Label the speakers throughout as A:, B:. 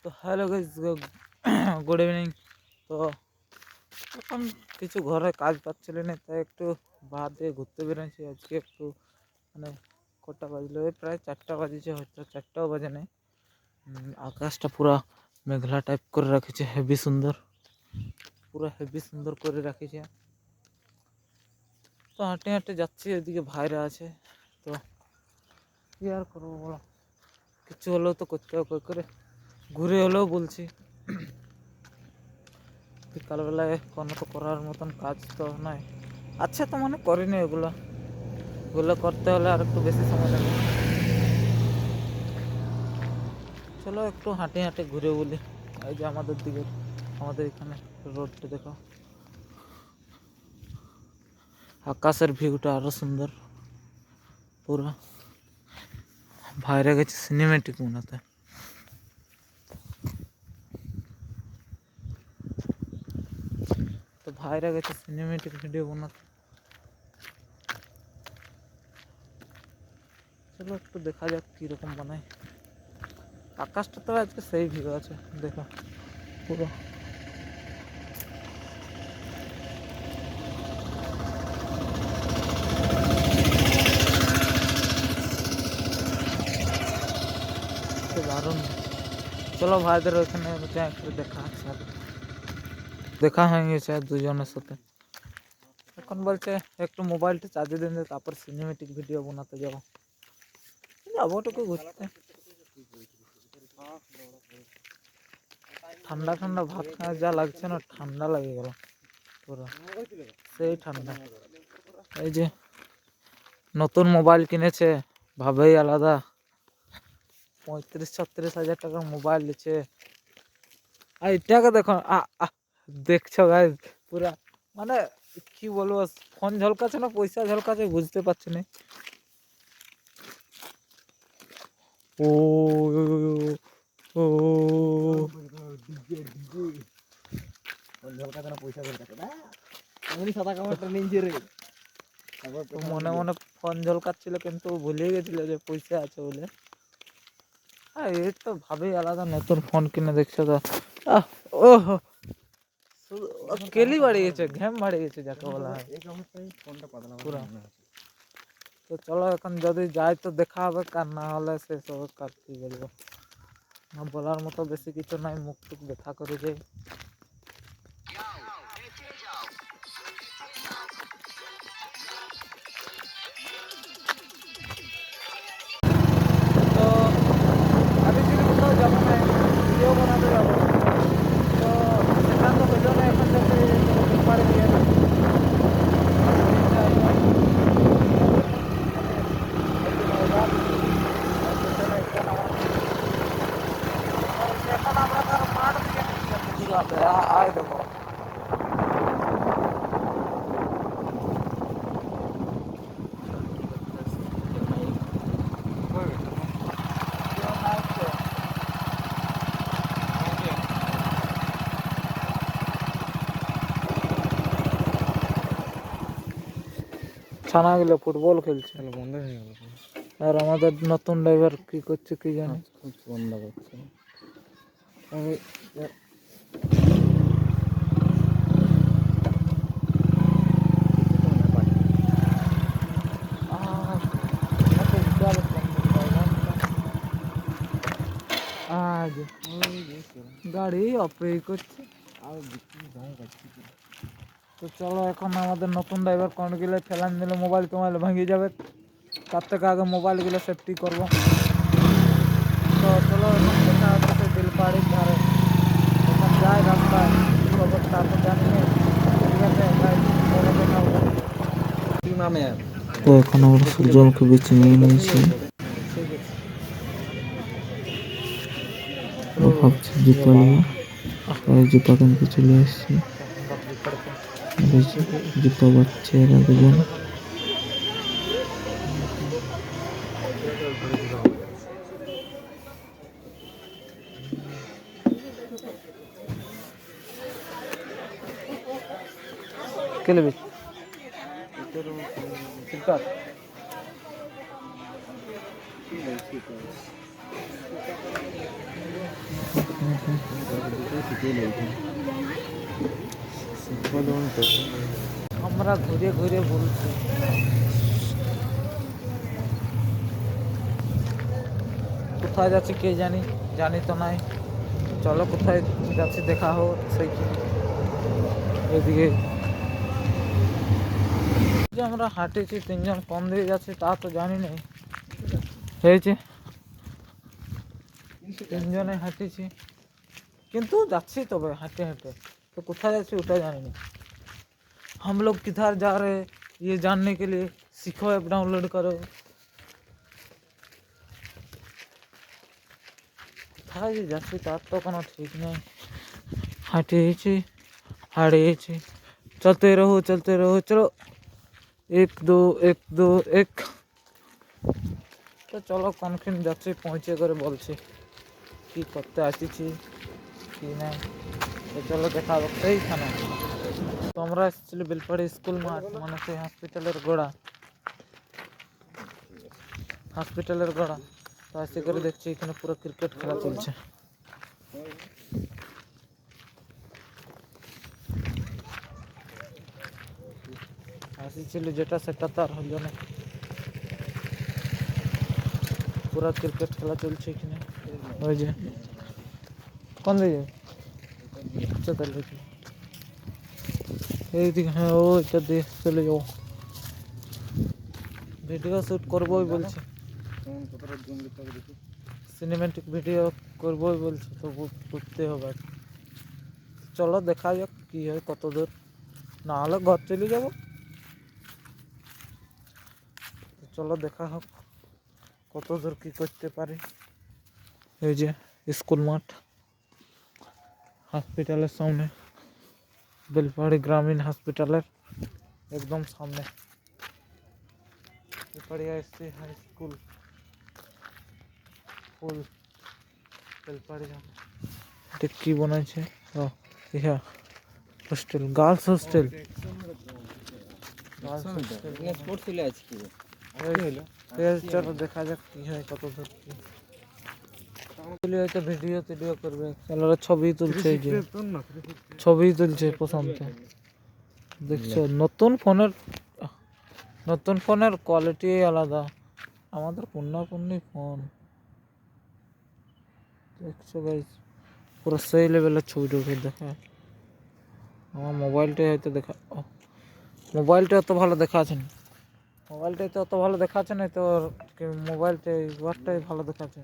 A: তো hello guys, good evening. তো এখন কিছু ঘরে কাজ পাচ্ছিল না, তাই একটু বাদে ঘুরতে বেরোচ্ছি আজকে। একটু মানে কটা বাজলো, এই প্রায় 4টা বাজেছে, হয়তো 4টাও বাজে নাই। আকাশটা পুরা মেঘলা টাইপ করে রাখেছে, হেভি সুন্দর, পুরো হেভি সুন্দর করে রাখেছে। তো হাঁটে হাঁটে যাচ্ছি, ওইদিকে ভাইরা আছে। তো কি আর করবো বলো, কিছু হলেও তো করতে হবে, করে ঘুরে হলেও বলছি। বিকালবেলায় কোনো তো করার মতন কাজ তো নয়, আচ্ছা তো মানে করিনি ওগুলো, ওগুলো করতে হলে আর একটু বেশি সময় লাগবে। চলো একটু হাঁটে হাঁটে ঘুরে বলি। এই যে আমাদের দিকে, আমাদের এখানে রোডটা দেখো, আকাশের ভিউটা আরো সুন্দর পুরো। ভাইরা গেছে সিনেমেটিক বানাতে। তো ভাইরা গেছে সিনেমেটিক ভিডিও বানাতে। চলো একটু দেখা যাক কিরকম বানায়। আকাশটা তো আজকে সেই ভিউ আছে, দেখো পুরো। দারুণ। চলো ভাইদের ওইখানে একটু দেখা আছে, দেখা হয়ে গেছে আর দুজনের সাথে। এখন বলছে একটু মোবাইলটা চার্জে দিন, তারপর সিনেমেটিক ভিডিও বানাতে যাবো। যাবো টুকু ঘুরতে। ঠান্ডা ঠান্ডা ভাত খাওয়া যা লাগছে না, ঠান্ডা লাগে গেল পুরো, সেই ঠান্ডা। এই যে নতুন মোবাইল কিনেছে, ভাবেই আলাদা। 35-36 হাজার টাকার মোবাইল নিচ্ছে। আর এটাকে দেখো, দেখছো গাইস পুরা, মানে কি বলবো, ফোন ঝলকাছে না পয়সা ঝলকাছে বুঝতে পারছি না। ও ও মনে মনে ফোন ঝলকাচ্ছিল, কিন্তু ভুলে গেছিল যে পয়সা আছে বলে। এই তো ভাবেই আলাদা, নতুন ফোন কিনে দেখছো তো। ও কেলি বাড়ি গেছে, ঘ্যাম বাড়ি গেছে যাকে বলা হয় পুরা। তো চলো এখন যদি যাই তো দেখা হবে, কার না হলে শেষ হবে, কার কি বলবো। না বলার মতো বেশি কিছু নাই, মুখ টুক ব্যথা করে যাই। তো আমি যদি কোথাও যাবো না, ভিডিও বানাতে যাবো, তো সেটা তো হইল না। এখন যাতে বাড়ি গিয়ে এখন আমরা তার মাঠ দিকে আয় দেবো। ছানাগুলো ফুটবল খেলছে, বন্ধ হয়ে গেল। আর আমাদের নতুন ড্রাইভার কি করছে কি জানি, বন্ধ করছে। আজ গাড়ি অপেক্ষা করছে। তো চলো এখন আমাদের নতুন ড্রাইভার কোন গেলে ফেলান দিলে মোবাইল টোবাইল ভাঙিয়ে যাবে, তার থেকে আগে মোবাইলগুলো সেফটি করবো। তো চলো এখন দেখা হচ্ছে বেলপাহাড়ির ধারে, এখন যাই রাস্তায় খবর তারপর জানিয়ে, ঠিক আছে ভাই, পরে দেখা হবে। তো এখন আমরা সূর্যমুখী বীজ নিয়ে নিয়েছি, ভাবছি জুতো নিয়ে, তাই জুতো কিনতে চলে এসেছি। জুতো বাচ্চা এরা দুজন। কেলে বেশ ঠিকঠাক। আমরা ঘুরে ঘুরে বলছি কোথায় যাচ্ছি কে জানি তো নাই। চলো কোথায় যাচ্ছি দেখা হোক সেই এদিকে যে আমরা হাঁটেছি তিনজন কম দিয়ে যাচ্ছে তা তো জানি না হয়েছে তিনজনে হাঁটেছি কিন্তু যাচ্ছি তবে হাঁटे हांटे तो কোথায় যাচ্ছি ওটা জানি না। हम लोग किधर जा रहे हैं ये जानने के लिए सीखो ऐप डाउनलोड करो। কোথায় যে যাচ্ছি তার তো কোনো ঠিক নেই। হাঁটিয়েছি হারিয়েছি चलते रहो चलो 1 2 1 2 1 তো চলো কোনখানে যাচ্ছি পৌঁছে করে বলছি কি করতে আসিছি কি না। তো চলো দেখা হবে সেইখানে। তো আমরা এসেছিলি বেলপাড়ি স্কুল মাঠ মানে সেই হসপিটালের গোড়া তো আসি করে দেখছি এখানে পুরো ক্রিকেট খেলা চলছে। আসিছিল যেটা সেটা তো আর হলো না। পুরো ক্রিকেট খেলা চলছে এখানে ওই যে কোন দিকে আচ্ছা তাহলে এইদিকে হ্যাঁ ওইটা দিয়ে চলে যাও ভিডিও শ্যুট করবোই বলছে সিনেমেটিক ভিডিও করবোই বলছে তো করতে হবে। চলো দেখা যাক কি হয় কত দূর না হলে ঘর চলে যাব। চলো দেখা হোক কত দূর কি করতে পারি। এই যে স্কুল মাঠ হসপিটালের সামনে বেলপাড়ি গ্রামীণ হসপিটালের একদম সামনে বেলপাড়িয়া এসছি হাই স্কুল ফুল বেলপাড়ি এটা কি বানাইছে ও ইহা হোস্টেল গার্লস হোস্টেল চলো দেখা যাক কি হয় কত দূর কি হয়তো ভিডিও করবে ছেলেরা ছবি তুলছে এই যে ছবি তুলছে প্রশান্ত দেখছো নতুন ফোনের কোয়ালিটি আলাদা আমাদের পুণ্যি ফোন দেখছো গাইস পুরো সেই লেভেলের ছবি টবি দেখা। আমার মোবাইলটাই হয়তো দেখা মোবাইলটা অত ভালো দেখা আছে না তো মোবাইলটাই ওয়ারটাই ভালো দেখাচ্ছে।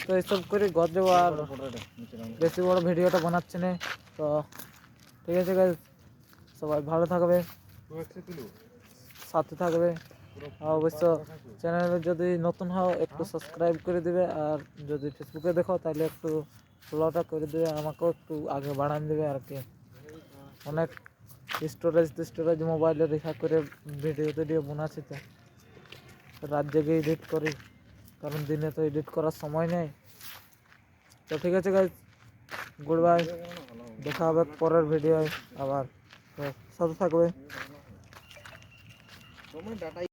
A: তো এইসব করে ঘর যাবো আর বেশি বড় ভিডিওটা বানাচ্ছি না। তো ঠিক আছে গাইস সবাই ভালো থাকবে সাথে থাকবে আর অবশ্য চ্যানেলে যদি নতুন হও একটু সাবস্ক্রাইব করে দিবে আর যদি ফেসবুকে দেখো তাহলে একটু ফলোটা করে দিবে আমাকেও একটু আগে বাড়ান দেবে আর কি। অনেক স্টোরেজ মোবাইলে রেখা করে ভিডিও বানাচ্ছি তো রাত জেগে এডিট করি কারণ দিনে তো এডিট করার সময় নেই। তো ঠিক আছে গাইস গুড বাই দেখা হবে পরের ভিডিও আবার তো সাথে থাকবে।